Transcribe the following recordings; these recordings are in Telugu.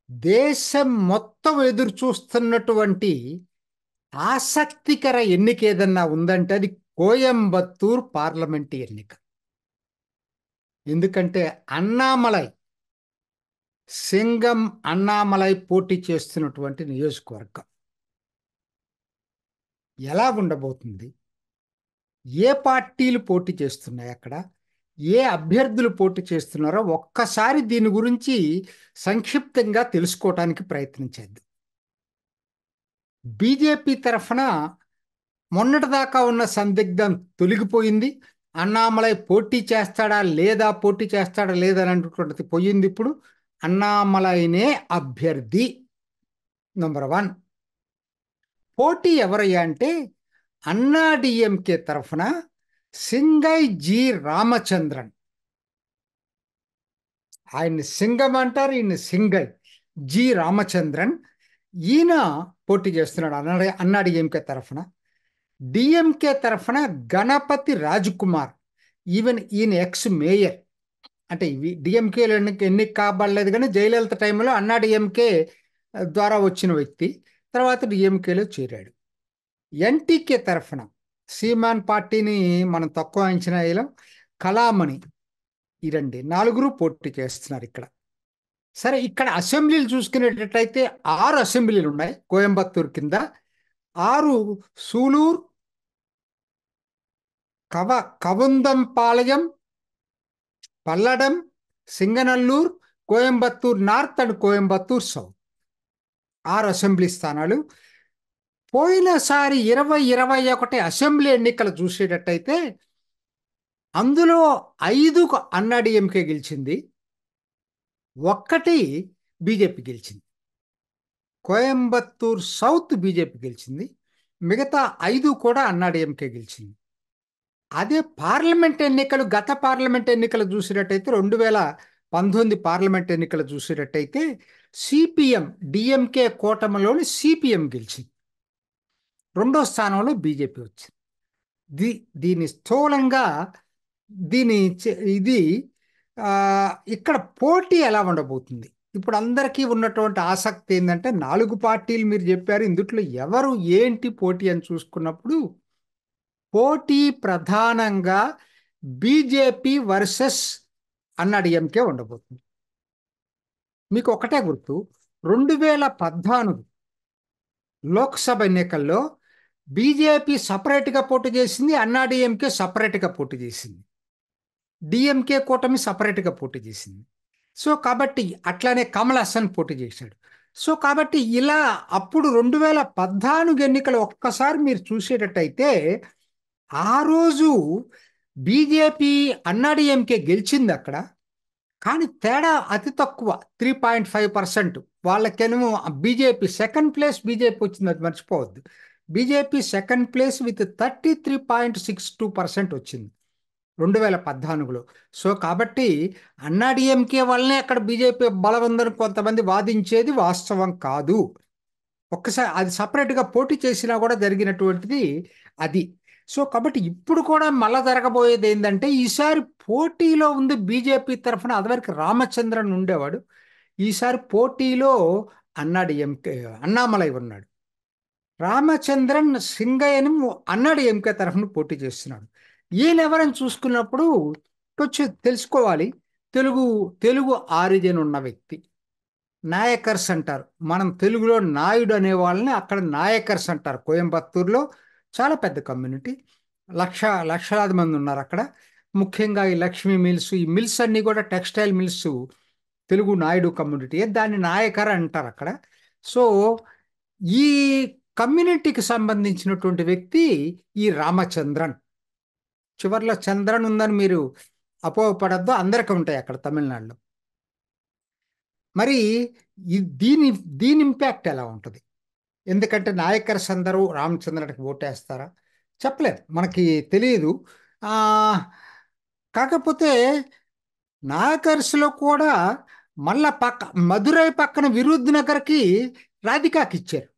దేశం మొత్తం ఎదురు చూస్తున్నటువంటి ఆసక్తికర ఎన్నిక ఏదన్నా ఉందంటే అది కోయంబత్తూర్ పార్లమెంటు ఎన్నిక. ఎందుకంటే అన్నామలై, సింగం అన్నామలై పోటీ చేస్తున్నటువంటి నియోజకవర్గం ఎలా ఉండబోతుంది, ఏ పార్టీలు పోటీ చేస్తున్నాయి అక్కడ, ఏ అభ్యర్థులు పోటీ చేస్తున్నారో ఒక్కసారి దీని గురించి సంక్షిప్తంగా తెలుసుకోవటానికి ప్రయత్నించేద్దాం. బీజేపీ తరఫున మొన్నటిదాకా ఉన్న సందిగ్ధం తొలగిపోయింది. అన్నామలై పోటీ చేస్తాడా లేదా అనేటువంటిది పోయింది. ఇప్పుడు అన్నామలైనే అభ్యర్థి నంబర్ 1. పోటీ ఎవరయ్యా అంటే అన్నా డిఎంకే తరఫున సింగై జి రామచంద్రన్. ఆయన్ని సింగం అంటారు, ఈయన్ని సింగై జి రామచంద్రన్. ఈయన పోటీ చేస్తున్నాడు అన్నా డిఎంకే తరఫున. డిఎంకే తరఫున గణపతి రాజ్కుమార్. ఈయన ఎక్స్ మేయర్. అంటే ఇవి డిఎంకేలో ఎన్నిక కాబడలేదు, కానీ జయలలిత టైంలో అన్నా డిఎంకే ద్వారా వచ్చిన వ్యక్తి, తర్వాత డిఎంకేలో చేరాడు. ఎన్టీకే తరఫున సీమాన్ పార్టీని మనం తక్కువ అంచనా వేయలేం, కళామణి. ఈ 4 పోటీ చేస్తున్నారు ఇక్కడ. సరే, ఇక్కడ అసెంబ్లీలు చూసుకునేటట్టయితే 6 అసెంబ్లీలు ఉన్నాయి కోయంబత్తూర్ కింద. 6 Sulur, Kavundampalayam, Palladam, Singanallur, Coimbatore north and Coimbatore south. 6 assembly స్థానాలు. పోయినసారి 2021 అసెంబ్లీ ఎన్నికలు చూసేటట్టయితే అందులో 5 అన్నాడీఎంకే గెలిచింది, 1 బీజేపీ గెలిచింది. కోయంబత్తూర్ సౌత్ బీజేపీ గెలిచింది, మిగతా 5 కూడా అన్నాడీఎంకే గెలిచింది. అదే పార్లమెంట్ ఎన్నికలు, గత పార్లమెంట్ ఎన్నికలు చూసినట్టయితే 2019 పార్లమెంట్ ఎన్నికలు చూసినట్టయితే సిపిఎం డిఎంకే కూటమిలోని సిపిఎం గెలిచింది. 2వ స్థానంలో బీజేపీ వచ్చింది. దీని స్థూలంగా ఇది ఇక్కడ పోటీ ఎలా ఉండబోతుంది? ఇప్పుడు అందరికీ ఉన్నటువంటి ఆసక్తి ఏంటంటే 4 పార్టీలు మీరు చెప్పారు, ఇందుట్లో ఎవరు ఏంటి పోటీ అని చూసుకున్నప్పుడు పోటీ ప్రధానంగా బీజేపీ వర్సెస్ అన్నాడీఎంకే ఉండబోతుంది. మీకు ఒకటే గుర్తు, 2014 లోక్సభ ఎన్నికల్లో బీజేపీ సపరేట్గా పోటీ చేసింది, అన్నాడీఎంకే సపరేట్గా పోటీ చేసింది, డిఎంకే కూటమి సపరేట్గా పోటీ చేసింది. సో కాబట్టి అట్లానే కమల్ హాసన్ పోటీ చేశాడు. సో కాబట్టి ఇలా అప్పుడు 2014 ఎన్నికలు ఒక్కసారి మీరు చూసేటట్టయితే ఆ రోజు బీజేపీ అన్నాడీఎంకే గెలిచింది అక్కడ, కానీ తేడా అతి తక్కువ 3.5%. వాళ్ళకేమో బీజేపీ సెకండ్ ప్లేస్ బీజేపీ వచ్చింది, అది మర్చిపోవద్దు. బీజేపీ సెకండ్ ప్లేస్ విత్ 33.62% వచ్చింది 2014లో. సో కాబట్టి అన్నాడీఎంకే వల్లనే అక్కడ బీజేపీ బలం ఉందని కొంతమంది వాదించేది వాస్తవం కాదు. ఒక్కసారి అది సపరేట్గా పోటీ చేసినా కూడా జరిగినటువంటిది అది. సో కాబట్టి ఇప్పుడు కూడా మళ్ళా జరగబోయేది ఏంటంటే ఈసారి పోటీలో ఉంది బీజేపీ తరఫున. అదివరకు రామచంద్రన్ ఉండేవాడు, ఈసారి పోటీలో అన్నాడీఎంకే అన్నామలై ఉన్నాడు. రామచంద్రన్ సింగయ్యని అన్నాడీఎంకే తరఫున పోటీ చేస్తున్నాడు. ఈయన ఎవరని చూసుకున్నప్పుడు కొంచెం తెలుసుకోవాలి. తెలుగు ఆరిజిన్ ఉన్న వ్యక్తి. నాయకర్స్ అంటారు, మనం తెలుగులో నాయుడు అనే వాళ్ళని అక్కడ నాయకర్స్ అంటారు. కోయంబత్తూర్లో చాలా పెద్ద కమ్యూనిటీ, లక్షలాది మంది ఉన్నారు అక్కడ. ముఖ్యంగా ఈ లక్ష్మీ మిల్స్, ఈ మిల్స్ అన్నీ కూడా textile mills Telugu Naidu community, దాన్ని నాయకర్ అంటారు అక్కడ. సో ఈ కమ్యూనిటీకి సంబంధించినటువంటి వ్యక్తి ఈ రామచంద్రన్. చివర్లో చంద్రన్ ఉందని మీరు అపోహపడద్దు, అందరికీ ఉంటాయి అక్కడ తమిళనాడులో. మరి దీని ఇంపాక్ట్ ఎలా ఉంటుంది? ఎందుకంటే నాయకర్స్ అందరూ రామచంద్రన్కి ఓటేస్తారా చెప్పలేదు, మనకి తెలియదు. కాకపోతే నాయకర్స్లో కూడా మళ్ళా మదురై పక్కన విరుద్ నగర్కి రాధికాకి ఇచ్చారు.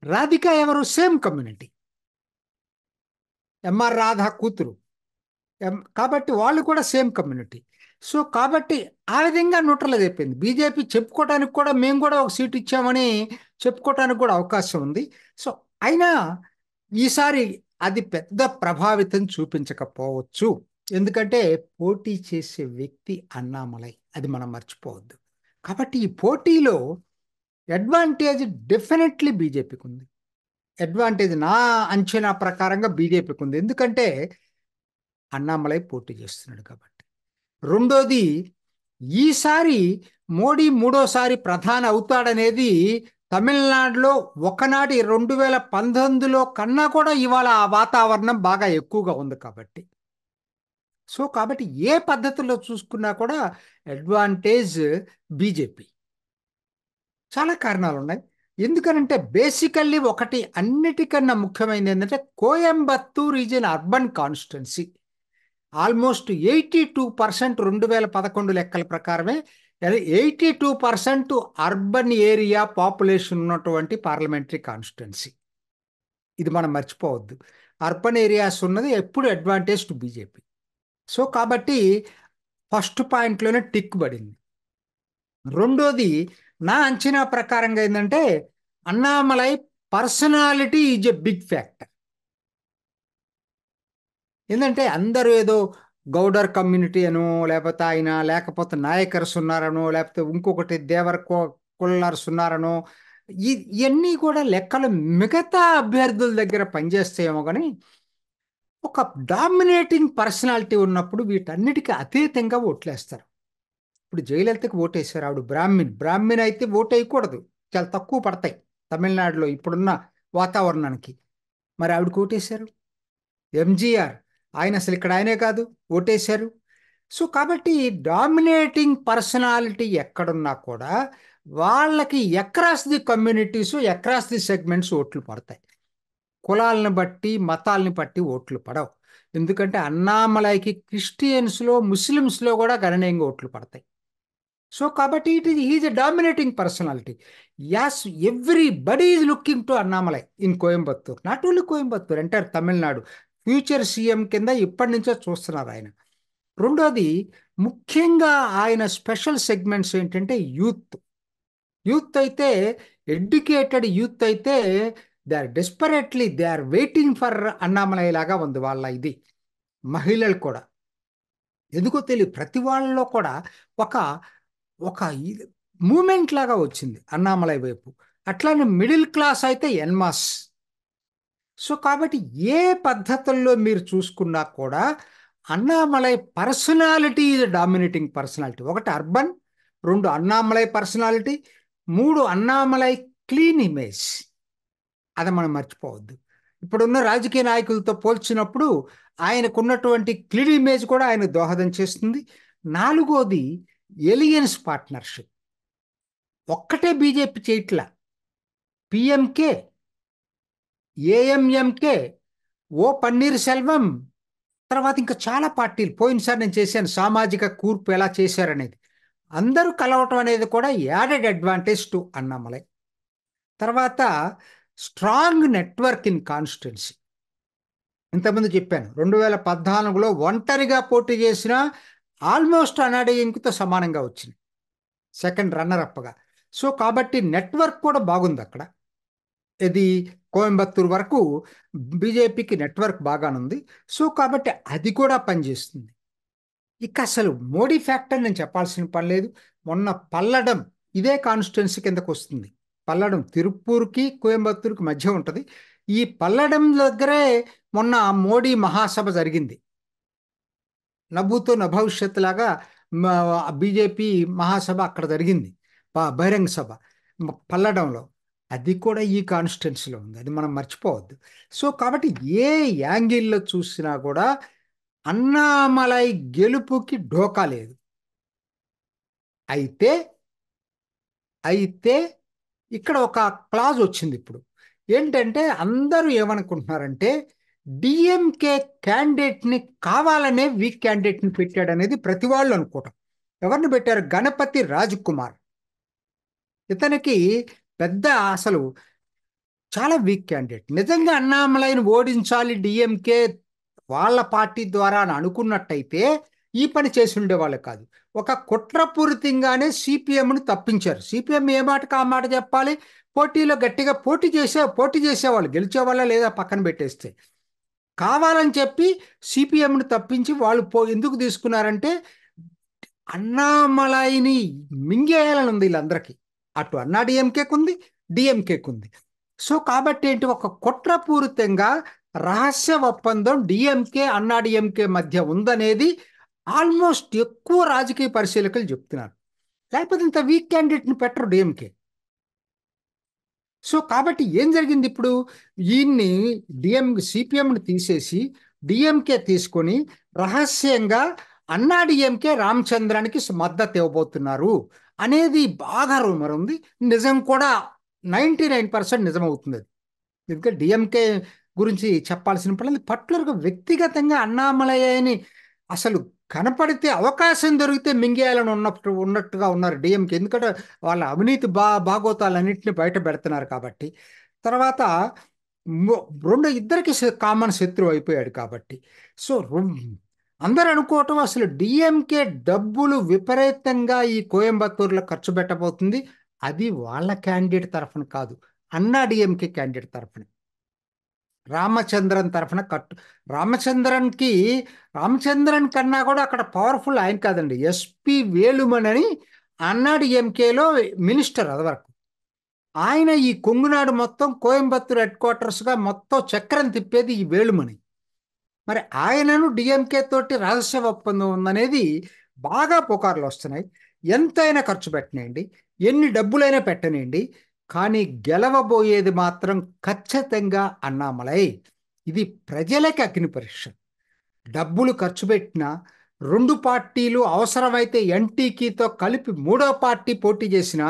రాధిక ఎవరు? సేమ్ కమ్యూనిటీ, ఎంఆర్ రాధా కూతురు. కాబట్టి వాళ్ళు కూడా సేమ్ కమ్యూనిటీ. సో కాబట్టి ఆ విధంగా న్యూట్రలైజ్ అయిపోయింది. బీజేపీ చెప్పుకోవడానికి కూడా మేము కూడా ఒక సీట్ ఇచ్చామని చెప్పుకోవడానికి కూడా అవకాశం ఉంది. సో అయినా ఈసారి అది పెద్ద ప్రభావితం చూపించకపోవచ్చు. ఎందుకంటే పోటీ చేసే వ్యక్తి అన్నామలై, అది మనం మర్చిపోవద్దు. కాబట్టి ఈ పోటీలో అడ్వాంటేజ్ డెఫినెట్లీ బీజేపీకి ఉంది. అడ్వాంటేజ్ నా అంచనా ప్రకారంగా బీజేపీకి ఉంది. ఎందుకంటే అన్నామలై పోటీ చేస్తున్నాడు కాబట్టి. రెండోది, ఈసారి మోడీ మూడోసారి ప్రధాని అవుతాడనేది తమిళనాడులో ఒకనాటి 2019లో కన్నా కూడా ఇవాళ ఆ వాతావరణం బాగా ఎక్కువగా ఉంది కాబట్టి. సో కాబట్టి ఏ పద్ధతిలో చూసుకున్నా కూడా అడ్వాంటేజ్ బీజేపీ. చాలా కారణాలు ఉన్నాయి. ఎందుకనంటే బేసికల్లీ ఒకటి అన్నిటికన్నా ముఖ్యమైనది ఏంటంటే Coimbatore is an urban constituency. Almost 82% 2011 లెక్కల ప్రకారమే 82% అర్బన్ ఏరియా పాపులేషన్ ఉన్నటువంటి పార్లమెంటరీ కాన్స్టిట్యున్సీ. ఇది మనం మర్చిపోవద్దు. అర్బన్ ఏరియాస్ ఉన్నది ఎప్పుడు అడ్వాంటేజ్ టు బీజేపీ. సో కాబట్టి ఫస్ట్ పాయింట్లోనే టిక్ పడింది. రెండోది, నా అంచనా ప్రకారంగా ఏంటంటే Annamalai personality is a big factor. ఏంటంటే అందరూ ఏదో గౌడర్ కమ్యూనిటీ అనో, లేకపోతే ఆయన లేకపోతే నాయకర్స్ ఉన్నారనో, లేకపోతే ఇంకొకటి కుల్లర్స్ ఉన్నారనో, ఇవన్నీ కూడా లెక్కలు మిగతా అభ్యర్థుల దగ్గర పనిచేస్తాయేమో కానీ ఒక డామినేటింగ్ పర్సనాలిటీ ఉన్నప్పుడు వీటన్నిటికీ అతీతంగా ఓట్లేస్తారు. ఇప్పుడు జయలలితకి ఓటేశారు, ఆవిడ బ్రాహ్మిన్ అయితే ఓటు వేయకూడదు, చాలా తక్కువ పడతాయి తమిళనాడులో ఇప్పుడున్న వాతావరణానికి. మరి ఆవిడకి ఓటేశారు. ఎంజీఆర్, ఆయన అసలు ఇక్కడ ఆయనే కాదు, ఓటేశారు. సో కాబట్టి డామినేటింగ్ పర్సనాలిటీ ఎక్కడున్నా కూడా వాళ్ళకి across the communities, across the segments ఓట్లు పడతాయి. కులాలను బట్టి మతాలని బట్టి ఓట్లు పడవు. ఎందుకంటే అన్నామలైకి క్రిస్టియన్స్లో ముస్లిమ్స్లో కూడా గణనీయంగా ఓట్లు పడతాయి. సో కాబట్టి is a dominating personality. As everybody is looking to Annamalai in Coimbatore, not only Coimbatore, entire Tamil Nadu. Future CM కింద ఇప్పటి నుంచో చూస్తున్నారు ఆయన. రెండోది, ముఖ్యంగా ఆయన స్పెషల్ సెగ్మెంట్స్ ఏంటంటే యూత్ అయితే, ఎడ్యుకేటెడ్ యూత్ అయితే they are waiting for Annamalai లాగా ఉంది వాళ్ళ ఇది. మహిళలు కూడా ఎందుకో తెలియదు, ప్రతి వాళ్ళలో కూడా ఒక ఒక మూమెంట్ లాగా వచ్చింది అన్నామలై వైపు. అట్లానే మిడిల్ క్లాస్ అయితే ఎన్మాస్. సో కాబట్టి ఏ పద్ధతుల్లో మీరు చూసుకున్నా కూడా Annamalai personality is dominating personality. ఒకటి అర్బన్, రెండు అన్నామలై పర్సనాలిటీ, మూడు అన్నామలై క్లీన్ ఇమేజ్. అది మనం మర్చిపోవద్దు. ఇప్పుడున్న రాజకీయ నాయకులతో పోల్చినప్పుడు ఆయనకున్నటువంటి క్లీన్ ఇమేజ్ కూడా ఆయన దోహదం చేస్తుంది. నాలుగోది, ఎలియన్స్ పార్ట్నర్షిప్. ఒక్కటే బీజేపీ చేయట్లా, పిఎంకే, ఏఎంఎంకే, ఓ పన్నీర్ సెల్వం, తర్వాత ఇంకా చాలా పార్టీలు. పోయినసారి నేను చేశాను సామాజిక కూర్పు ఎలా చేశారనేది. అందరూ కలవటం అనేది కూడా యాడెడ్ అడ్వాంటేజ్ టు అన్నామలై. తర్వాత స్ట్రాంగ్ నెట్వర్క్ ఇన్ కాన్స్టిట్యున్సీ. ఇంతకుముందు చెప్పాను 2014లో ఒంటరిగా పోటీ చేసిన ఆల్మోస్ట్ అనాడయంకుతో సమానంగా వచ్చింది, సెకండ్ రన్నర్ అప్గా. సో కాబట్టి నెట్వర్క్ కూడా బాగుంది అక్కడ. ఇది కోయంబత్తూర్ వరకు బీజేపీకి నెట్వర్క్ బాగానుంది. సో కాబట్టి అది కూడా పనిచేస్తుంది. ఇక అసలు మోడీ ఫ్యాక్టర్ నేను చెప్పాల్సిన పని లేదు. మొన్న పల్లడం ఇదే కాన్స్టిట్యున్సీ కిందకు వస్తుంది. పల్లడం తిరుప్పూర్కి కోయంబత్తూర్కి మధ్య ఉంటుంది. ఈ పల్లడం దగ్గరే మొన్న మోడీ మహాసభ జరిగింది. నభూతో నభవిష్యత్ లాగా బీజేపీ మహాసభ అక్కడ జరిగింది, బహిరంగ సభ పల్లడంలో. అది కూడా ఈ కాన్స్టిట్యున్సీలో ఉంది, అది మనం మర్చిపోవద్దు. సో కాబట్టి ఏ యాంగిల్లో చూసినా కూడా అన్నామలై గెలుపుకి ఢోకా లేదు. అయితే అయితే ఇక్కడ ఒక క్లాజ్ వచ్చింది ఇప్పుడు. ఏంటంటే అందరూ ఏమనుకుంటున్నారంటే డిఎంకే క్యాండిడేట్ని కావాలనే వీక్ క్యాండిడేట్ని పెట్టాడనేది ప్రతి వాళ్ళు అనుకోవటం. ఎవరిని పెట్టారు? గణపతి రాజ్కుమార్. ఇతనికి పెద్ద అసలు చాలా వీక్ క్యాండిడేట్. నిజంగా అన్నామలైని ఓడించాలి డిఎంకే వాళ్ళ పార్టీ ద్వారా అని అనుకున్నట్టయితే ఈ పని చేసి ఉండేవాళ్ళు కాదు. ఒక కుట్రపూరితంగానే సిపిఎంను తప్పించారు. సిపిఎం ఏ మాటకు ఆ మాట చెప్పాలి. పోటీలో గట్టిగా పోటీ చేసేవాళ్ళు గెలిచేవాళ్ళ లేదా పక్కన పెట్టేస్తే, కావాలని చెప్పి సిపిఎంను తప్పించి వాళ్ళు ఎందుకు తీసుకున్నారంటే అన్నామలైని మింగేయాలని ఉంది వీళ్ళందరికీ. అటు అన్నా డిఎంకేకు ఉంది, డిఎంకేకు ఉంది. సో కాబట్టి ఏంటి, ఒక కుట్రపూరితంగా రహస్య ఒప్పందం డిఎంకే అన్నా డిఎంకే మధ్య ఉందనేది ఆల్మోస్ట్ ఎక్కువ రాజకీయ పరిశీలకులు చెప్తున్నారు. లేకపోతే ఇంత వీక్ క్యాండిడేట్ని పెట్టరు డిఎంకే. సో కాబట్టి ఏం జరిగింది ఇప్పుడు, ఈయన్ని సిపిఎంని తీసేసి డిఎంకే తీసుకొని రహస్యంగా అన్నా డిఎంకే రామచంద్రానికి మద్దతు ఇవ్వబోతున్నారు అనేది బాగా రూమర్ ఉంది. నిజం కూడా 99% నిజమవుతుంది అది. ఎందుకంటే డిఎంకే గురించి చెప్పాల్సిన పని పర్టికులర్గా వ్యక్తిగతంగా అన్నామలయ్యని అసలు కనపడితే అవకాశం దొరికితే మింగేయాలని ఉన్నట్టుగా ఉన్నారు డిఎంకే. ఎందుకంటే వాళ్ళ అవినీతి భాగోతాలన్నింటినీ బయట పెడుతున్నారు కాబట్టి. తర్వాత ఇద్దరికి కామన్ శత్రువు అయిపోయాడు కాబట్టి. సో అందరు అనుకోవటం అసలు డిఎంకే డబ్బులు విపరీతంగా ఈ కోయంబత్తూరులో ఖర్చు పెట్టబోతుంది. అది వాళ్ళ క్యాండిడేట్ తరఫున కాదు, అన్నా డిఎంకే క్యాండిడేట్ తరఫున, రామచంద్రన్ తరఫున రామచంద్రన్ కన్నా కూడా అక్కడ పవర్ఫుల్ ఆయన కాదండి, ఎస్పి వేలుమణి అని అన్నా డిఎంకేలో మినిస్టర్ అది వరకు. ఆయన ఈ కొంగునాడు మొత్తం కోయంబత్తూరు హెడ్ క్వార్టర్స్గా మొత్తం చక్రం తిప్పేది ఈ వేలుమణి. మరి ఆయనను డిఎంకే తోటి రహస్య ఒప్పందం ఉందనేది బాగా పుకార్లు వస్తున్నాయి. ఎంతైనా ఖర్చు పెట్టనండి, ఎన్ని డబ్బులైనా పెట్టనండి, కానీ గెలవబోయేది మాత్రం ఖచ్చితంగా అన్నామలై. ఇది ప్రజలకి అగ్ని పరీక్ష. డబ్బులు ఖర్చు పెట్టిన రెండు పార్టీలు అవసరమైతే ఎన్టీకీతో కలిపి మూడో పార్టీ పోటీ చేసిన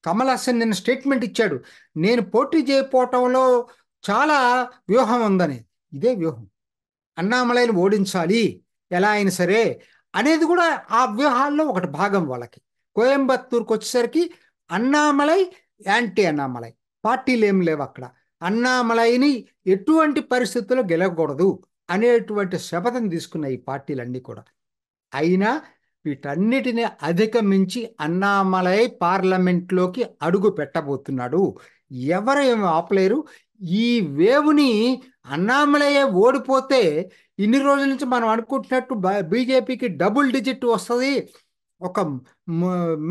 కమల్ హాసన్ నిన్న స్టేట్మెంట్ ఇచ్చాడు, నేను పోటీ చేయకపోవటంలో చాలా వ్యూహం ఉందని. ఇదే వ్యూహం, అన్నామలైని ఓడించాలి ఎలా అయినా సరే అనేది కూడా ఆ వ్యూహాల్లో ఒకటి భాగం వాళ్ళకి. కోయంబత్తూరుకు వచ్చేసరికి అన్నామలై, యాంటీ అన్నామలై పార్టీలు ఏం లేవు అక్కడ. అన్నామలైని ఎటువంటి పరిస్థితుల్లో గెలవకూడదు అనేటువంటి శపథం తీసుకున్న ఈ పార్టీలన్నీ కూడా. అయినా వీటన్నిటిని అధిగమించి అన్నామలై పార్లమెంట్లోకి అడుగు పెట్టబోతున్నాడు. ఎవరేమి ఆపలేరు. ఈ వేవుని అన్నామలయ్య ఓడిపోతే ఇన్ని రోజుల నుంచి మనం అనుకుంటున్నట్టు బీజేపీకి డబుల్ డిజిట్ వస్తుంది, ఒక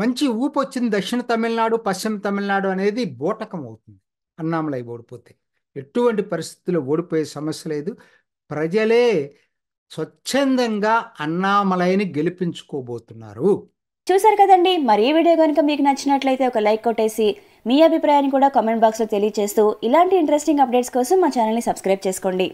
మంచి ఊపు వచ్చింది దక్షిణ తమిళనాడు పశ్చిమ తమిళనాడు అనేది బోటకం అవుతుంది అన్నామలై ఓడిపోతే. ఎటువంటి పరిస్థితుల్లో ఓడిపోయే సమస్య లేదు. ప్రజలే స్వచ్ఛందంగా అన్నామలైని గెలిపించుకోబోతున్నారు. చూసారు కదండి. మరి ఈ వీడియో కనుక మీకు నచ్చినట్లయితే ఒక లైక్ కొట్టేసి మీ అభిప్రాయాన్ని కూడా కామెంట్ బాక్స్లో తెలియజేస్తూ ఇలాంటి ఇంట్రెస్టింగ్ అప్డేట్స్ కోసం మా ఛానల్ని సబ్స్క్రైబ్ చేసుకోండి.